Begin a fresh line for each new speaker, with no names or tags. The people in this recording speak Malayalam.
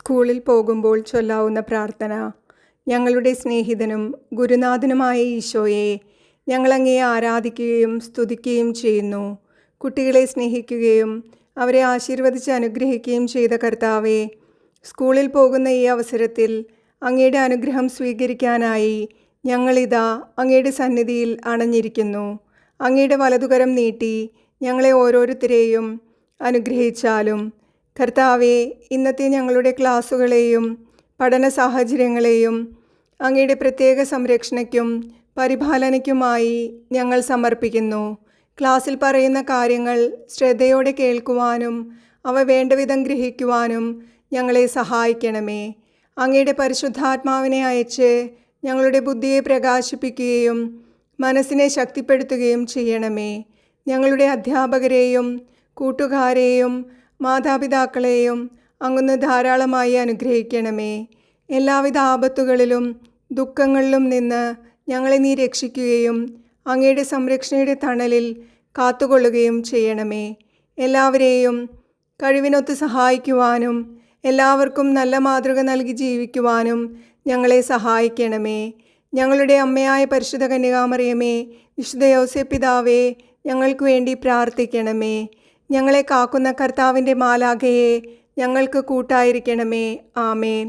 സ്കൂളിൽ പോകുമ്പോൾ ചൊല്ലാവുന്ന പ്രാർത്ഥന. ഞങ്ങളുടെ സ്നേഹിതനും ഗുരുനാഥനുമായ ഈശോയെ, ഞങ്ങളങ്ങയെ ആരാധിക്കുകയും സ്തുതിക്കുകയും ചെയ്യുന്നു. കുട്ടികളെ സ്നേഹിക്കുകയും അവരെ ആശീർവദിച്ച് അനുഗ്രഹിക്കുകയും ചെയ്ത കർത്താവേ, സ്കൂളിൽ പോകുന്ന ഈ അവസരത്തിൽ അങ്ങയുടെ അനുഗ്രഹം സ്വീകരിക്കാനായി ഞങ്ങളിതാ അങ്ങയുടെ സന്നിധിയിൽ അണഞ്ഞിരിക്കുന്നു. അങ്ങയുടെ വലതുകരം നീട്ടി ഞങ്ങളെ ഓരോരുത്തരെയും അനുഗ്രഹിച്ചാലും. കർത്താവെ, ഇന്നത്തെ ഞങ്ങളുടെ ക്ലാസ്സുകളെയും പഠന സാഹചര്യങ്ങളെയും അങ്ങയുടെ പ്രത്യേക സംരക്ഷണയ്ക്കും പരിപാലനയ്ക്കുമായി ഞങ്ങൾ സമർപ്പിക്കുന്നു. ക്ലാസ്സിൽ പറയുന്ന കാര്യങ്ങൾ ശ്രദ്ധയോടെ കേൾക്കുവാനും അവ വേണ്ടവിധം ഗ്രഹിക്കുവാനും ഞങ്ങളെ സഹായിക്കണമേ. അങ്ങയുടെ പരിശുദ്ധാത്മാവിനെ അയച്ച് ഞങ്ങളുടെ ബുദ്ധിയെ പ്രകാശിപ്പിക്കുകയും മനസ്സിനെ ശക്തിപ്പെടുത്തുകയും ചെയ്യണമേ. ഞങ്ങളുടെ അധ്യാപകരെയും കൂട്ടുകാരെയും മാതാപിതാക്കളെയും അങ്ങൊന്ന് ധാരാളമായി അനുഗ്രഹിക്കണമേ. എല്ലാവിധ ആപത്തുകളിലും ദുഃഖങ്ങളിലും നിന്ന് ഞങ്ങളെ നീ രക്ഷിക്കുകയും അങ്ങയുടെ സംരക്ഷണയുടെ തണലിൽ കാത്തുകൊള്ളുകയും ചെയ്യണമേ. എല്ലാവരെയും കഴിവിനൊത്ത് സഹായിക്കുവാനും എല്ലാവർക്കും നല്ല മാതൃക നൽകി ജീവിക്കുവാനും ഞങ്ങളെ സഹായിക്കണമേ. ഞങ്ങളുടെ അമ്മയായ പരിശുദ്ധ കന്യകാമറിയമേ, വിശുദ്ധ യോസേപ്പ് പിതാവേ, ഞങ്ങൾക്ക് വേണ്ടി പ്രാർത്ഥിക്കണമേ. ഞങ്ങളെ കാക്കുന്ന കർത്താവിൻ്റെ മാലാഖയെ ഞങ്ങൾക്ക് കൂട്ടായിരിക്കണമേ. ആമേൻ.